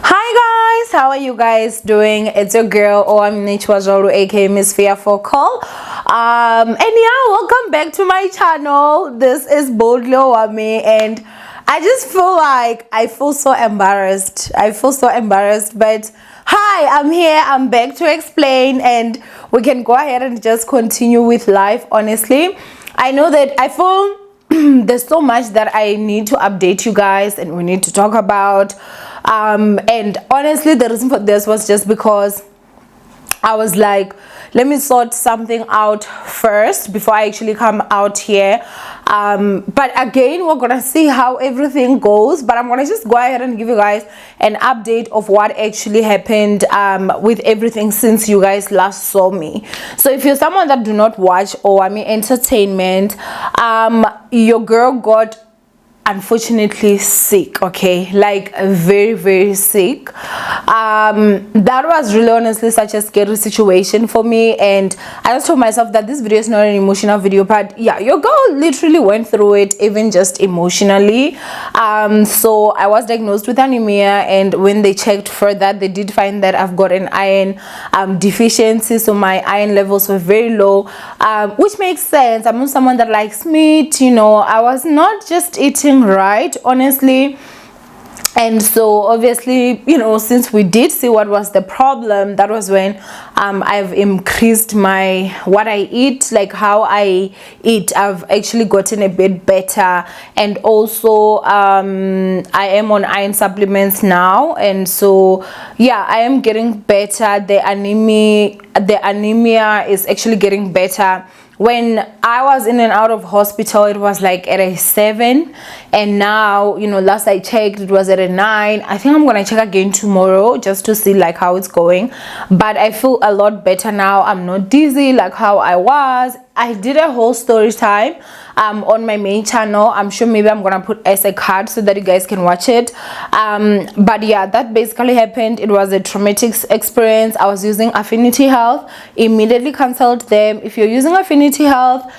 Hi guys, how are you guys doing? It's your girl Owamie aka Miss Fearful Call. And yeah, welcome back to my channel. This is Boldly Owamie, and I just feel like I feel so embarrassed. But hi, I'm here. I'm back to explain, and we can go ahead and just continue with life. Honestly, I know that I feel there's so much that I need to update you guys and we need to talk about, and honestly the reason for this was just because I was like, let me sort something out first before I actually come out here. But again, we're gonna see how everything goes, but I'm gonna just go ahead and give you guys an update of what actually happened with everything since you guys last saw me. So if you're someone that do not watch Owamie Entertainment, your girl got unfortunately sick, okay, like very sick. That was really honestly such a scary situation for me, and I just told myself that this video is not an emotional video, but yeah, your girl literally went through it, even just emotionally. So I was diagnosed with anemia, and when they checked further, they did find that I've got an iron deficiency, so my iron levels were very low, which makes sense. I'm not someone that likes meat, you know. I was not just eating right, honestly, and so obviously, you know, since we did see what was the problem, that was when I've increased my what I eat, like how I eat. I've actually gotten a bit better, and also I am on iron supplements now, and so yeah, I am getting better. The anemia is actually getting better. When I was in and out of hospital, it was like at a 7, and now, you know, last I checked, it was at a 9. I think I'm gonna check again tomorrow just to see like how it's going, but I feel a lot better now. I'm not dizzy like how I was. I did a whole story time on my main channel. I'm sure maybe I'm gonna put as a card so that you guys can watch it. But yeah, that basically happened. It was a traumatic experience. I was using Affinity Health, immediately cancelled them. If you're using Affinity Health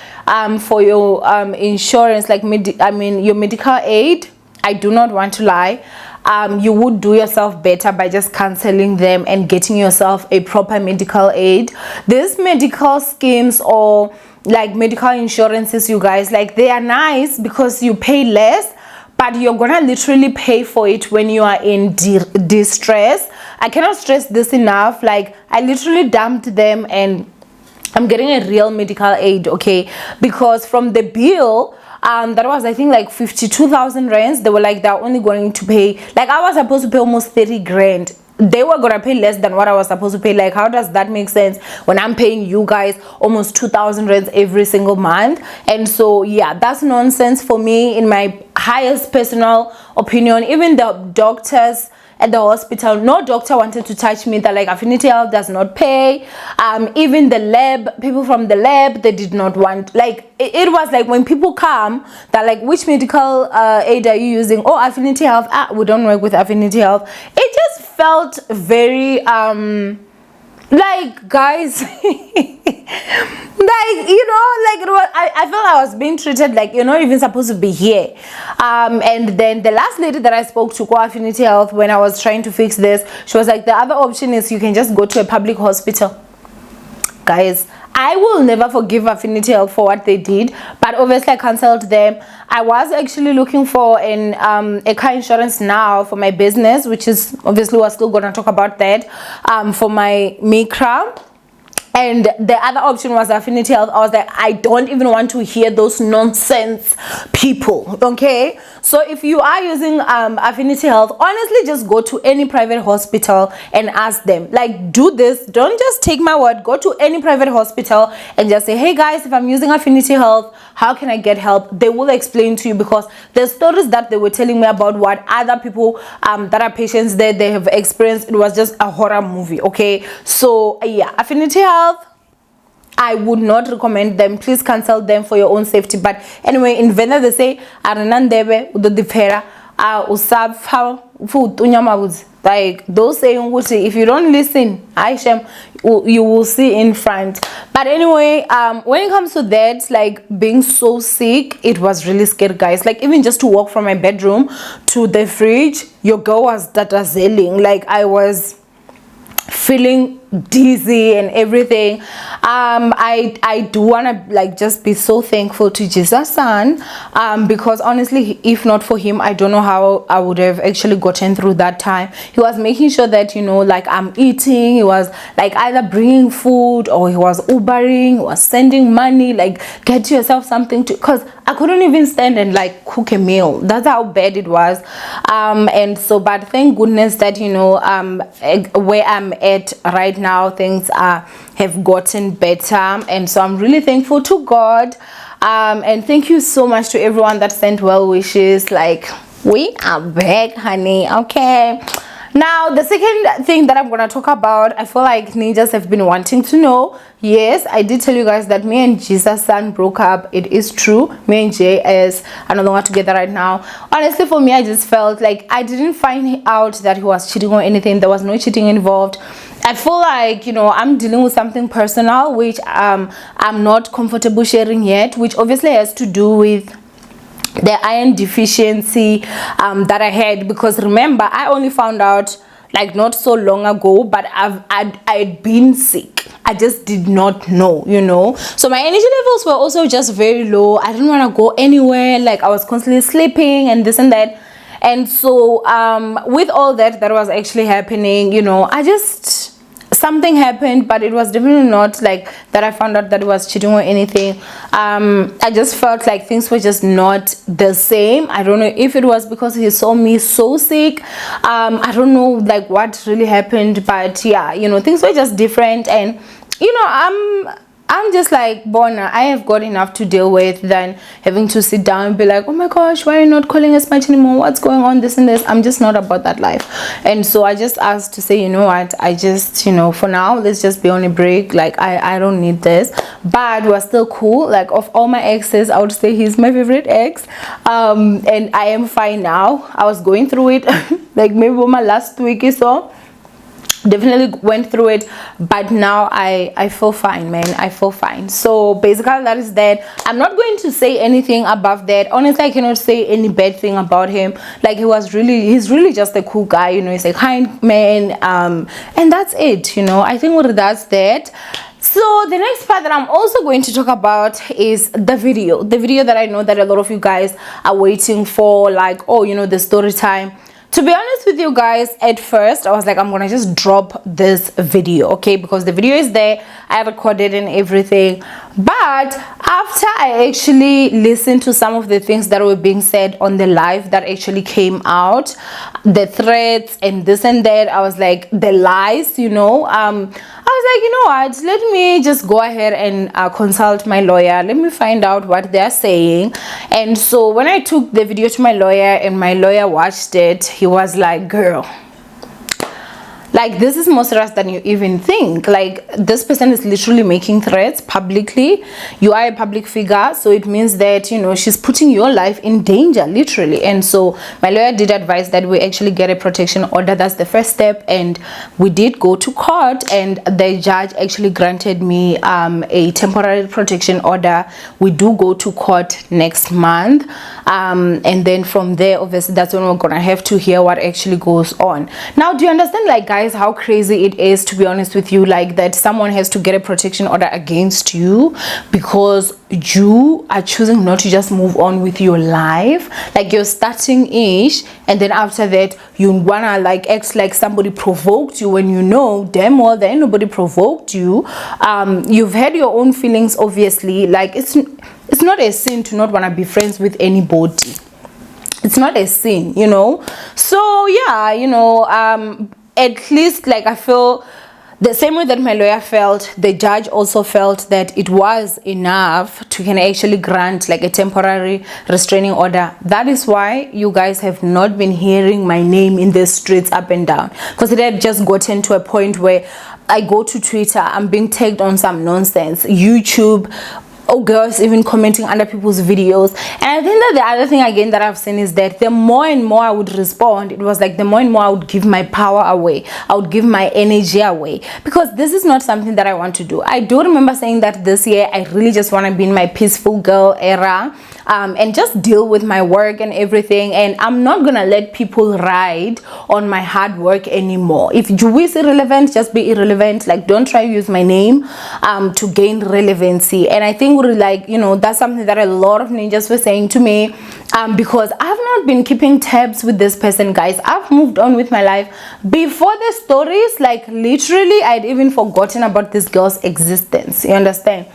for your insurance, like your medical aid, I do not want to lie, you would do yourself better by just cancelling them and getting yourself a proper medical aid. These medical schemes or like medical insurances, you guys, like, they are nice because you pay less, but you're gonna literally pay for it when you are in distress. I cannot stress this enough. Like, I literally dumped them and I'm getting a real medical aid, okay? Because from the bill, that was, I think, like 52,000 rands. They were like, they're only going to pay, like, I was supposed to pay almost 30 grand. They were gonna pay less than what I was supposed to pay. Like, how does that make sense when I'm paying you guys almost 2,000 rands every single month? And so yeah, that's nonsense for me, in my highest personal opinion. Even the doctors at the hospital, no doctor wanted to touch me. That, like, Affinity Health does not pay. Even the lab, people from the lab, they did not want, like, it was like when people come, they're like, which medical aid are you using? Oh, Affinity Health. We don't work with Affinity Health. It just felt very like, guys, like, you know, like, it was, I felt I was being treated like you're not even supposed to be here. And then the last lady that I spoke to, Affinity Health, when I was trying to fix this, she was like, the other option is you can just go to a public hospital. Guys, I will never forgive Affinity Health for what they did, but obviously I cancelled them. I was actually looking for a car insurance now for my business, which is obviously we're still gonna talk about that, for my Micra. And the other option was Affinity Health. I was like, I don't even want to hear those nonsense people, okay? So if you are using Affinity Health, honestly, just go to any private hospital and ask them. Like, do this. Don't just take my word. Go to any private hospital and just say, hey guys, if I'm using Affinity Health, how can I get help? They will explain to you, because the stories that they were telling me about what other people that are patients there, they have experienced, it was just a horror movie, okay? So yeah, Affinity Health, I would not recommend them. Please cancel them for your own safety. But anyway, in Venda they say, usapha futunya mabudzi. Like those saying, if you don't listen, you will see in front. But anyway, when it comes to that, like being so sick, it was really scary, guys. Like even just to walk from my bedroom to the fridge, your girl was zailing. Like I was feeling dizzy and everything. I do want to like just be so thankful to Jesus son, because honestly, if not for him, I don't know how I would have actually gotten through that time. He was making sure that, you know, like I'm eating. He was like either bringing food or he was Ubering, he was sending money, like get yourself something to, because I couldn't even stand and like cook a meal. That's how bad it was. And so, but thank goodness that, you know, where I'm at right now, things have gotten better, and so I'm really thankful to God. And thank you so much to everyone that sent well wishes. Like we are back, honey. Okay, now the second thing that I'm gonna talk about, I feel like ninjas have been wanting to know. Yes, I did tell you guys that me and Jesus son broke up. It is true. Me and Jay is no longer together right now. Honestly, for me, I just felt like I didn't find out that he was cheating or anything. There was no cheating involved. I feel like, you know, I'm dealing with something personal which I'm not comfortable sharing yet, which obviously has to do with the iron deficiency that I had. Because remember, I only found out like not so long ago, but I'd been sick. I just did not know, you know. So my energy levels were also just very low. I didn't want to go anywhere. Like I was constantly sleeping and this and that. And so with all that was actually happening, you know, something happened, but it was definitely not like that I found out that it was cheating or anything. I just felt like things were just not the same. I don't know if it was because he saw me so sick. I don't know like what really happened, but yeah, you know, things were just different. And you know, I'm just like, Bona, I have got enough to deal with than having to sit down and be like, oh my gosh, why are you not calling as much anymore? What's going on? This and this. I'm just not about that life. And so I just asked to say, you know what, I just, you know, for now, let's just be on a break. Like, I don't need this. But we're still cool. Like, of all my exes, I would say he's my favorite ex. And I am fine now. I was going through it like maybe my last week or so. Definitely went through it, but now I feel fine, man. I feel fine. So basically that is that. I'm not going to say anything above that. Honestly, I cannot say any bad thing about him. Like he's really just a cool guy, you know. He's a kind man, and that's it, you know. I think that's that. So the next part that I'm also going to talk about is the video that I know that a lot of you guys are waiting for, like, oh, you know, the story time. To be honest with you guys, at first I was like, I'm gonna just drop this video, okay, because the video is there, I recorded and everything. But after I actually listened to some of the things that were being said on the live that actually came out, the threats and this and that, I was like, the lies, you know, I was like, you know what, let me just go ahead and consult my lawyer. Let me find out what they're saying. And so when I took the video to my lawyer and my lawyer watched it, he was like, girl, like this is more serious than you even think. Like this person is literally making threats publicly. You are a public figure, so it means that, you know, she's putting your life in danger, literally. And so my lawyer did advise that we actually get a protection order. That's the first step. And we did go to court, and the judge actually granted me a temporary protection order. We do go to court next month, and then from there, obviously, that's when we're gonna have to hear what actually goes on. Now, do you understand, like, guys, how crazy it is, to be honest with you, like that someone has to get a protection order against you because you are choosing not to just move on with your life? Like you're starting ish, and then after that you wanna like act like somebody provoked you when you know damn well that nobody provoked you. You've had your own feelings, obviously. Like it's not a sin to not want to be friends with anybody. It's not a sin, you know. So yeah, you know, at least, like, I feel the same way that my lawyer felt, the judge also felt that it was enough to can actually grant like a temporary restraining order. That is why you guys have not been hearing my name in the streets up and down, because it had just gotten to a point where I go to Twitter, I'm being tagged on some nonsense. YouTube, girls even commenting under people's videos. And I think that the other thing again that I've seen is that the more and more I would respond, it was like the more and more I would give my power away, I would give my energy away, because this is not something that I want to do. I do remember saying that this year I really just want to be in my peaceful girl era, and just deal with my work and everything, and I'm not gonna let people ride on my hard work anymore. If you is irrelevant, just be irrelevant. Like, don't try to use my name to gain relevancy. And I think, like, you know, that's something that a lot of ninjas were saying to me, because I've not been keeping tabs with this person, guys. I've moved on with my life. Before the stories, like, literally I'd even forgotten about this girl's existence, you understand?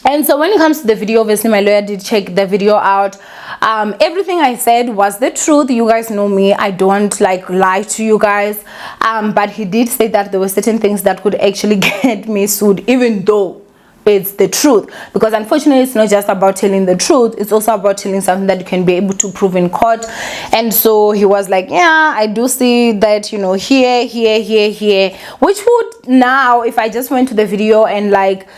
And so when it comes to the video, obviously my lawyer did check the video out. Everything I said was the truth. You guys know me, I don't like lie to you guys, but he did say that there were certain things that could actually get me sued, even though it's the truth, because unfortunately it's not just about telling the truth, it's also about telling something that you can be able to prove in court. And so he was like, yeah, I do see that, you know, here, which would, now if I just went to the video and like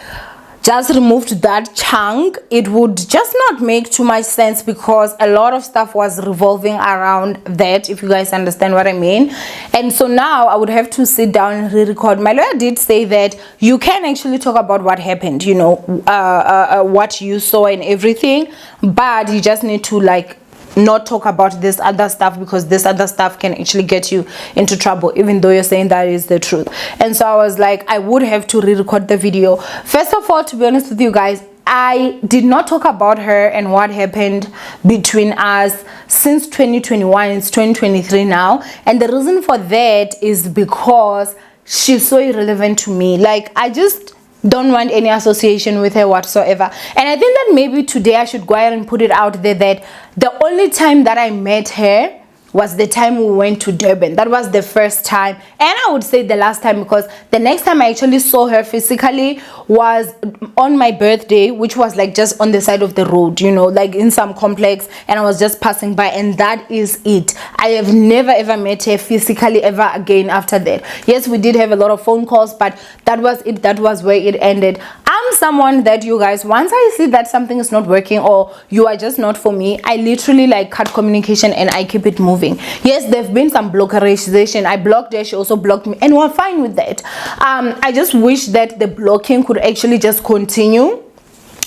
just removed that chunk, it would just not make too much sense, because a lot of stuff was revolving around that, if you guys understand what I mean. And so now I would have to sit down and re-record. My lawyer did say that you can actually talk about what happened, you know, what you saw and everything, but you just need to like not talk about this other stuff, because this other stuff can actually get you into trouble, even though you're saying that is the truth. And so I was like, I would have to re-record the video. First of all, to be honest with you guys, I did not talk about her and what happened between us since 2021. It's 2023 now, and the reason for that is because she's so irrelevant to me. Like, I just don't want any association with her whatsoever. And I think that maybe today I should go ahead and put it out there that the only time that I met her was the time we went to Durban. That was the first time, and I would say the last time, because the next time I actually saw her physically was on my birthday, which was like just on the side of the road, you know, like in some complex, and I was just passing by, and that is it. I have never ever met her physically ever again after that. Yes, we did have a lot of phone calls, but that was it. That was where it ended. I'm someone that, you guys, once I see that something is not working or you are just not for me, I literally like cut communication and I keep it moving. Yes, there have been some blockerization. I blocked her, she also blocked me, and we're fine with that. I just wish that the blocking could actually just continue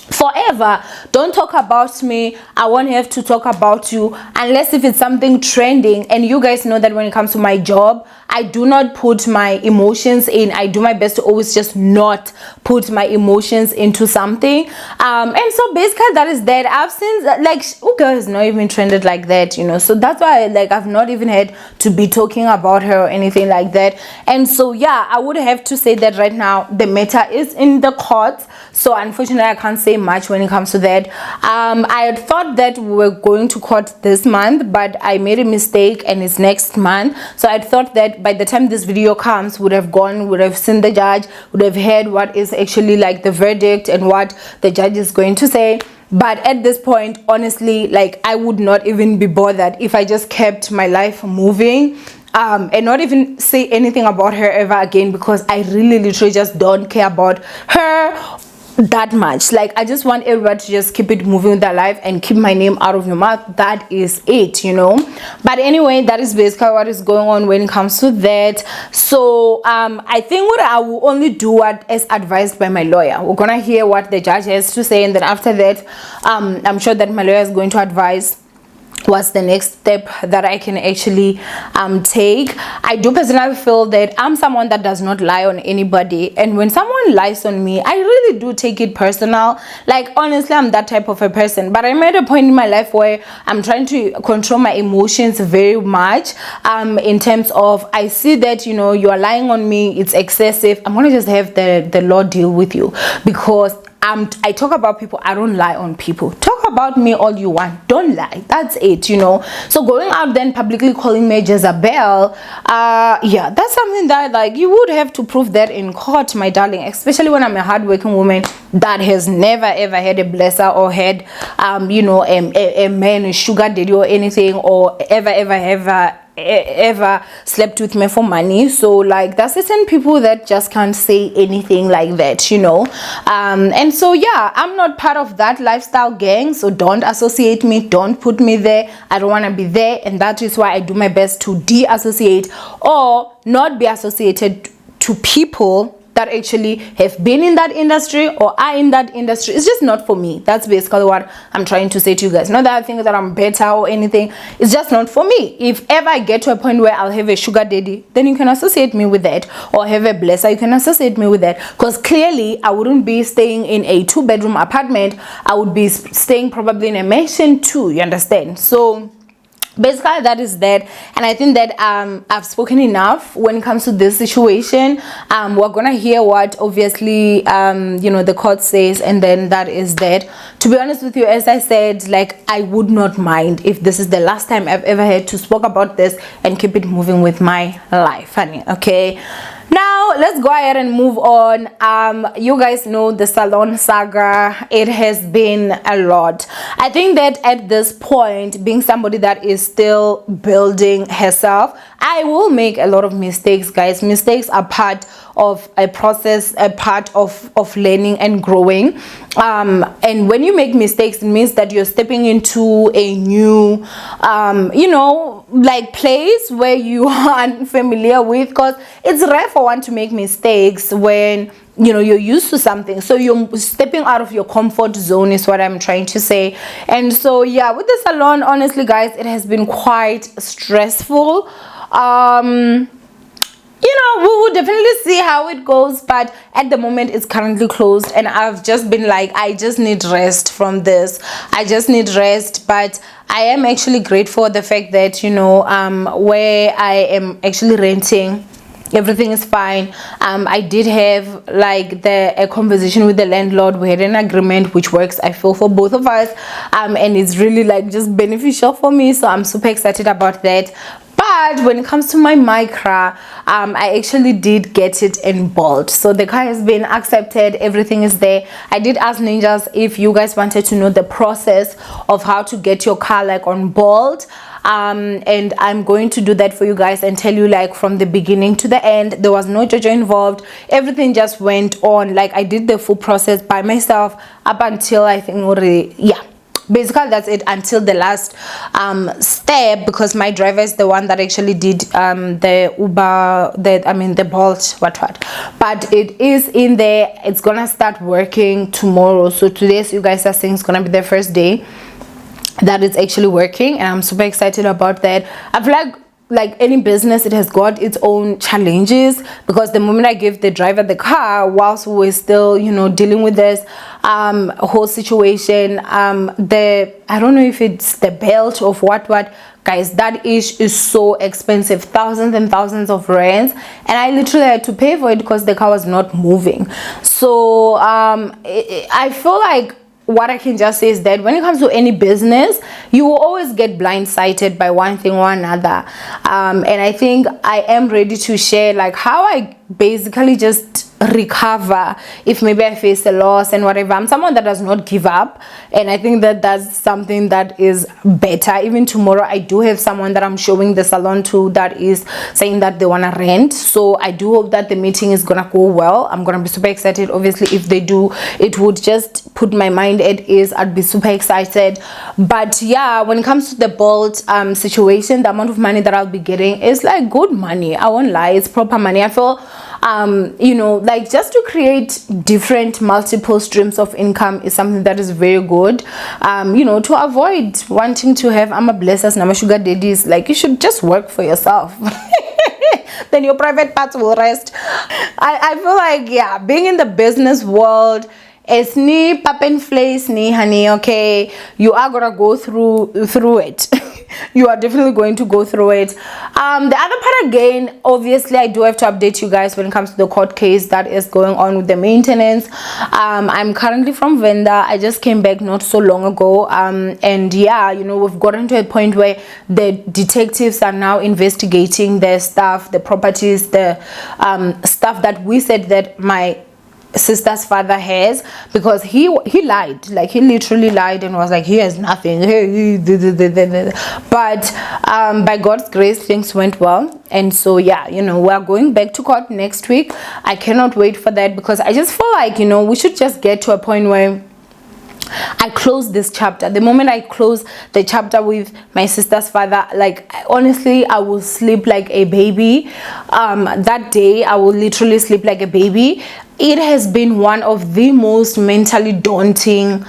forever. Don't talk about me, I won't have to talk about you, unless if it's something trending. And you guys know that when it comes to my job, I do not put my emotions in. I do my best to always just not put my emotions into something. And so basically that is that. I've seen like girl is not even trended like that, you know, so that's why like I've not even had to be talking about her or anything like that. And so yeah, I would have to say that right now the matter is in the courts, so unfortunately I can't say much when it comes to that. I had thought that we were going to court this month, but I made a mistake and it's next month. So I thought that by the time this video comes, would have seen the judge, would have heard what is actually like the verdict and what the judge is going to say. But at this point, honestly, like I would not even be bothered if I just kept my life moving, and not even say anything about her ever again, because I really literally just don't care about her that much. Like, I just want everybody to just keep it moving with their life and keep my name out of your mouth. That is it, you know. But anyway, that is basically what is going on when it comes to that. So I think what I will only do what is advised by my lawyer. We're gonna hear what the judge has to say, and then after that I'm sure that my lawyer is going to advise what's the next step that I can actually take. I do personally feel that I'm someone that does not lie on anybody, and when someone lies on me, I really do take it personal. Like, honestly, I'm that type of a person. But I'm at a point in my life where I'm trying to control my emotions very much, in terms of, I see that, you know, you are lying on me, it's excessive, I'm gonna just have the law deal with you, because I talk about people, I don't lie on people. Talk about me all you want, don't lie. That's it, you know. So going out then publicly calling me Jezebel, yeah, that's something that like you would have to prove that in court, my darling. Especially when I'm a hardworking woman that has never ever had a blesser or had you know, a man, a sugar daddy or anything, or ever ever slept with me for money. So like there's certain people that just can't say anything like that, you know. And so yeah, I'm not part of that lifestyle gang, so don't associate me, don't put me there. I don't want to be there, and that is why I do my best to de-associate or not be associated to people that actually have been in that industry or are in that industry. It's just not for me. That's basically what I'm trying to say to you guys. Not that I think that I'm better or anything. It's just not for me. If ever I get to a point where I'll have a sugar daddy, then you can associate me with that, or have a blesser, you can associate me with that, because clearly I wouldn't be staying in a 2-bedroom apartment. I would be staying probably in a mansion too, you understand? So basically that is that, and I think that I've spoken enough when it comes to this situation. We're gonna hear what obviously you know, the court says, and then that is that. To be honest with you, as I said, like I would not mind if this is the last time I've ever had to speak about this and keep it moving with my life, honey. Okay, now let's go ahead and move on. You guys know the Salon saga. It has been a lot. I think that at this point, being somebody that is still building herself, I will make a lot of mistakes, guys. Mistakes are part of a process, a part of learning and growing. And when you make mistakes, it means that you're stepping into a new you know, like place where you are unfamiliar with, because it's rare for one to make mistakes when, you know, you're used to something. So you're stepping out of your comfort zone is what I'm trying to say. And so yeah, with the salon, honestly guys, it has been quite stressful. You know, we will definitely see how it goes, but at the moment it's currently closed, and I've just been like, I just need rest from this. I just need rest. But I am actually grateful for the fact that, you know, where I am actually renting, everything is fine. I did have like a conversation with the landlord. We had an agreement which works, I feel, for both of us, and it's really like just beneficial for me, so I'm super excited about that. But when it comes to my Micra, I actually did get it in bold. So the car has been accepted, everything is there. I did ask ninjas if you guys wanted to know the process of how to get your car like on bold. And I'm going to do that for you guys and tell you like from the beginning to the end. There was no judge involved. Everything just went on. Like I did the full process by myself up until I think already, yeah, basically that's it, until the last step, because my driver is the one that actually did the Uber, the Bolt, what, but it is in there. It's gonna start working tomorrow. So today, so you guys are saying it's gonna be the first day that it's actually working, and I'm super excited about that. I feel like any business, it has got its own challenges, because the moment I give the driver the car, whilst we're still, you know, dealing with this whole situation, I don't know if it's the belt of what, guys, that is so expensive, thousands and thousands of rands, and I literally had to pay for it because the car was not moving. So I feel like what I can just say is that when it comes to any business, you will always get blindsided by one thing or another, and I think I am ready to share like how I basically just recover if maybe I face a loss and whatever. I'm someone that does not give up, and I think that that's something that is better. Even tomorrow I do have someone that I'm showing the salon to that is saying that they want to rent, so I do hope that the meeting is gonna go well. I'm gonna be super excited. Obviously if they do, it would just put my mind at ease. I'd be super excited. But yeah, when it comes to the Bolt situation, the amount of money that I'll be getting is like good money. I won't lie, it's proper money. I feel you know, like just to create different multiple streams of income is something that is very good, you know, to avoid wanting to have blessers and sugar daddies. Like you should just work for yourself. Then your private parts will rest. I feel like, yeah, being in the business world, it's ni pap and place ni honey, okay, you are gonna go through it. You are definitely going to go through it. The other part, again, obviously I do have to update you guys when it comes to the court case that is going on with the maintenance. I'm currently from vendor. I just came back not so long ago, and yeah, you know, we've gotten to a point where the detectives are now investigating the stuff, the properties, the stuff that we said that my sister's father has, because he lied, like he literally lied and was like he has nothing. But by God's grace things went well, and so yeah, you know, we're going back to court next week. I cannot wait for that, because I just feel like, you know, we should just get to a point where I close this chapter. The moment I close the chapter with my sister's father, like honestly, I will sleep like a baby. That day I will literally sleep like a baby. It has been one of the most mentally daunting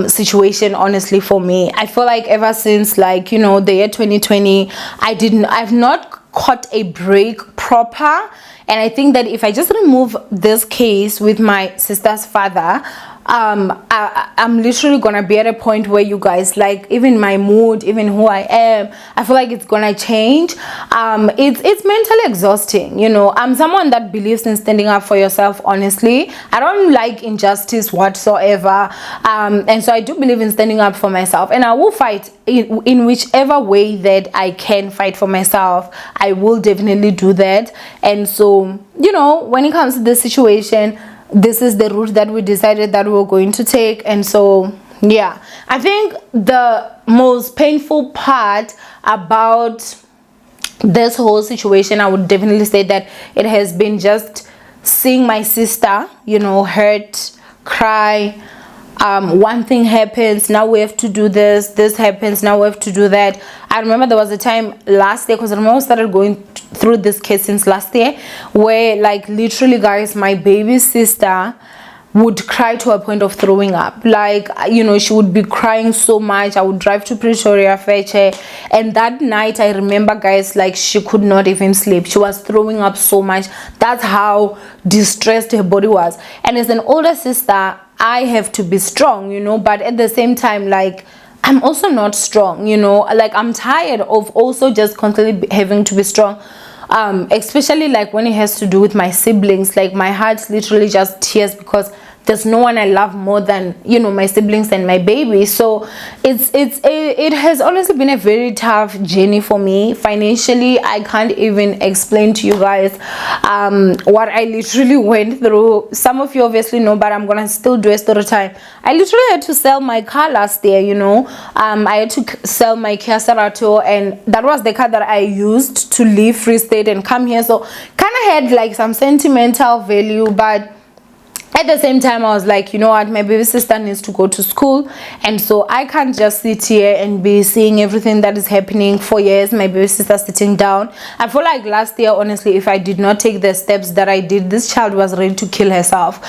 situation, honestly, for me. I feel like ever since, like, you know, the year 2020, I've not caught a break proper. And I think that if I just remove this case with my sister's father, I'm literally gonna be at a point where, you guys, like, even my mood, even who I am, I feel like it's gonna change. It's mentally exhausting, you know. I'm someone that believes in standing up for yourself, honestly. I don't like injustice whatsoever, and so I do believe in standing up for myself, and I will fight in whichever way that I can fight for myself. I will definitely do that. And so, you know, when it comes to this situation, this is the route that we decided that we were going to take. And so yeah, I think the most painful part about this whole situation, I would definitely say that it has been just seeing my sister, you know, hurt, cry. One thing happens, now we have to do this happens, now we have to do that. I remember there was a time last year, because I remember I started going through this case since last year, where, like, literally, guys, my baby sister would cry to a point of throwing up. Like, you know, she would be crying so much. I would drive to Pretoria, fetch her, and that night I remember, guys, like, she could not even sleep. She was throwing up so much. That's how distressed her body was. And as an older sister, I have to be strong, you know, but at the same time, like, I'm also not strong, you know. Like, I'm tired of also just constantly having to be strong, especially like when it has to do with my siblings. Like, my heart literally just tears, because there's no one I love more than, you know, my siblings and my baby. So it has honestly been a very tough journey for me. Financially, I can't even explain to you guys what I literally went through. Some of you obviously know, but I'm gonna still do a story time. I literally had to sell my car last year, you know. I had to sell my Kia Cerato, and that was the car that I used to leave Free State and come here. So kind of had like some sentimental value, but at the same time, I was like, you know what, my baby sister needs to go to school, and so I can't just sit here and be seeing everything that is happening for years, my baby sister sitting down. I feel like last year, honestly, if I did not take the steps that I did, this child was ready to kill herself,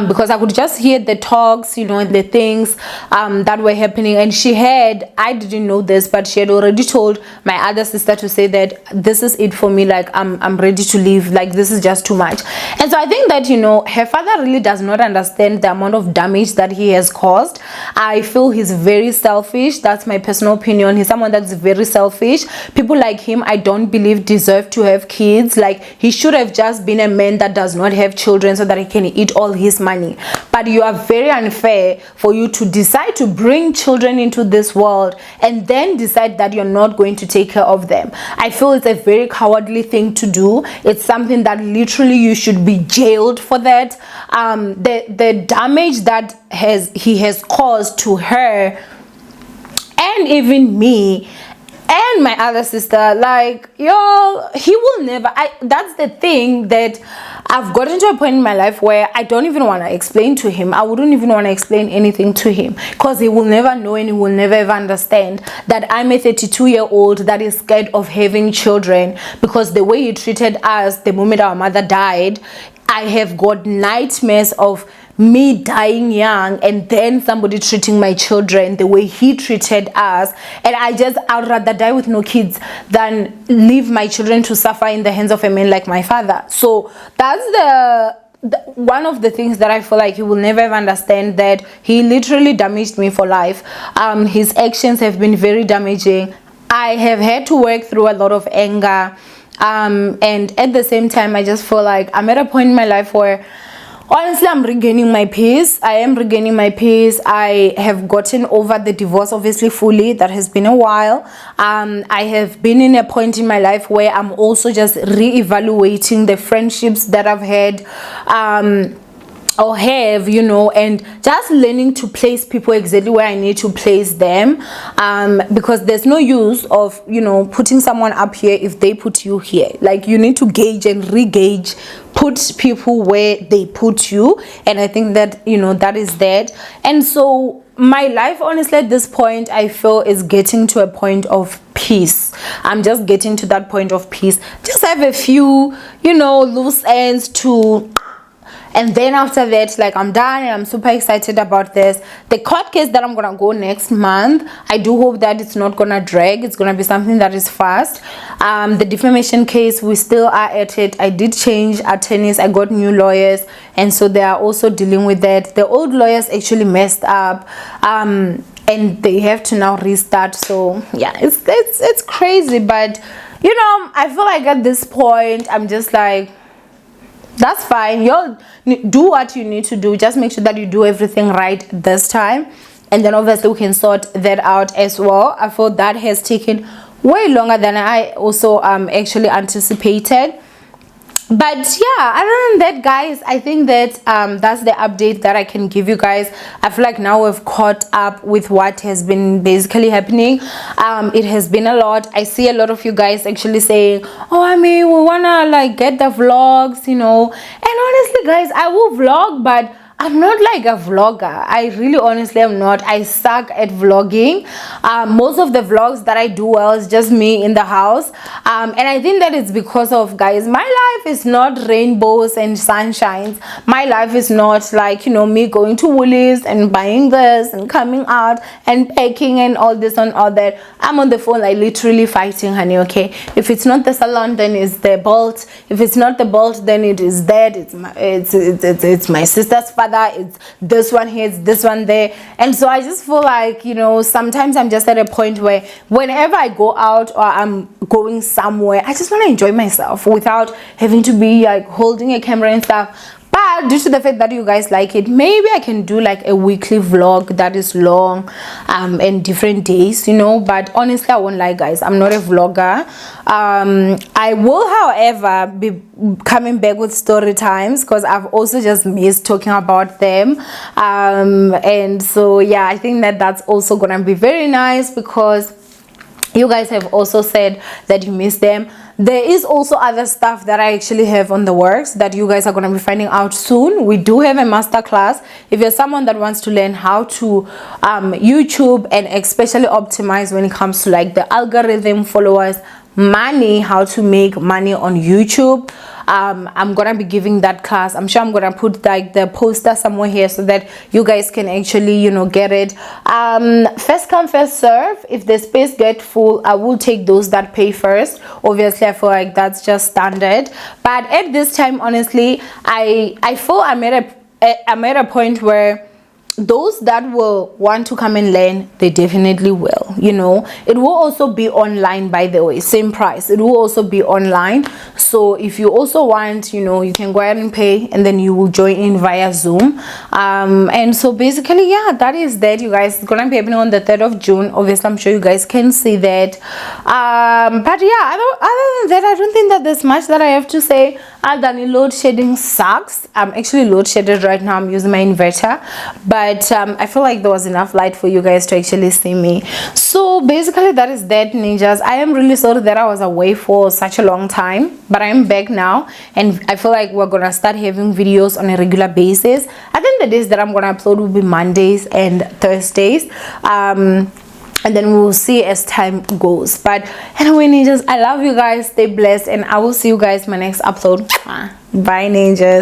because I could just hear the talks, you know, and the things that were happening. And she had, I didn't know this, but she had already told my other sister to say that this is it for me, like, I'm ready to leave, like, this is just too much. And so I think that, you know, her father really does not understand the amount of damage that he has caused. I feel he's very selfish. That's my personal opinion. He's someone that's very selfish. People like him, I don't believe, deserve to have kids. Like, he should have just been a man that does not have children so that he can eat all his money. But you are very unfair for you to decide to bring children into this world and then decide that you're not going to take care of them. I feel it's a very cowardly thing to do. It's something that literally you should be jailed for that. The damage that he has caused to her and even me and my other sister, like, y'all, he will never, that's the thing that I've gotten to a point in my life where I don't even want to explain to him. I wouldn't even want to explain anything to him, because he will never know and he will never ever understand that I'm a 32-year-old that is scared of having children, because the way he treated us the moment our mother died, I have got nightmares of me dying young and then somebody treating my children the way he treated us. And I'd rather die with no kids than leave my children to suffer in the hands of a man like my father. So that's one of the things that I feel like he will never ever understand, that he literally damaged me for life. His actions have been very damaging. I have had to work through a lot of anger. And at the same time, I just feel like I'm at a point in my life where, honestly, I'm regaining my peace. I am regaining my peace. I have gotten over the divorce, obviously, fully. That has been a while. I have been in a point in my life where I'm also just re-evaluating the friendships that I've had. or have, you know, and just learning to place people exactly where I need to place them, because there's no use of, you know, putting someone up here if they put you here. Like, you need to gauge and re-gauge, put people where they put you. And I think that, you know, that is that. And so my life, honestly, at this point, I feel is getting to a point of peace. I'm just getting to that point of peace. Just have a few, you know, loose ends to, and then after that, like, I'm done, and I'm super excited about this. The court case that I'm gonna go next month, I do hope that it's not gonna drag. It's gonna be something that is fast. The defamation case, we still are at it. I did change attorneys, I got new lawyers, and so they are also dealing with that. The old lawyers actually messed up, and they have to now restart. So yeah, it's crazy, but you know, I feel like at this point I'm just like, that's fine. You'll do what you need to do. Just make sure that you do everything right this time, and then obviously we can sort that out as well. I feel that has taken way longer than I also actually anticipated. But yeah, other than that, guys, I think that that's the update that I can give you guys. I feel like now we've caught up with what has been basically happening. It has been a lot. I see a lot of you guys actually saying, oh, I mean, we wanna like get the vlogs, you know. And honestly, guys, I will vlog, but I'm not like a vlogger. I really honestly am not. I suck at vlogging. Most of the vlogs that I do well is just me in the house, and I think that it's because of, guys, my life is not rainbows and sunshines. My life is not like, you know, me going to Woolies and buying this and coming out and packing and all this and all that. I'm on the phone like literally fighting, honey. Okay, if it's not the salon, then it's the bolt. If it's not the bolt, then it is that. It's my sister's father. It's this one here, it's this one there. And so I just feel like, you know, sometimes I'm just at a point where whenever I go out or I'm going somewhere, I just want to enjoy myself without having to be like holding a camera and stuff. But due to the fact that you guys like it, maybe I can do like a weekly vlog that is long, and different days, you know. But honestly, I won't lie, guys, I'm not a vlogger. I will, however, be coming back with story times, because I've also just missed talking about them. And so yeah, I think that that's also gonna be very nice, because you guys have also said that you miss them. There is also other stuff that I actually have on the works that you guys are going to be finding out soon. We do have a master class. If you're someone that wants to learn how to YouTube and especially optimize when it comes to like the algorithm, followers, money, how to make money on YouTube, I'm gonna be giving that class. I'm sure I'm gonna put like the poster somewhere here so that you guys can actually, you know, get it. First come, first serve. If the space get full, I will take those that pay first. Obviously, I feel like that's just standard, but at this time, honestly, I feel I'm at a point where those that will want to come and learn, they definitely will, you know. It will also be online, by the way, same price. It will also be online. So if you also want, you know, you can go ahead and pay, and then you will join in via Zoom. And so basically, yeah, that is that, you guys. It's gonna be happening on the 3rd of June. Obviously, I'm sure you guys can see that. But yeah, other than that, I don't think that there's much that I have to say. Other than load shedding sucks. I'm actually load shedded right now. I'm using my inverter, but I feel like there was enough light for you guys to actually see me. So basically, that is that, ninjas. I am really sorry that I was away for such a long time, but I am back now, and I feel like we're gonna start having videos on a regular basis. I think the days that I'm gonna upload will be Mondays and Thursdays. And then we'll see as time goes. But anyway, ninjas, I love you guys. Stay blessed, and I will see you guys in my next upload. Bye, ninjas.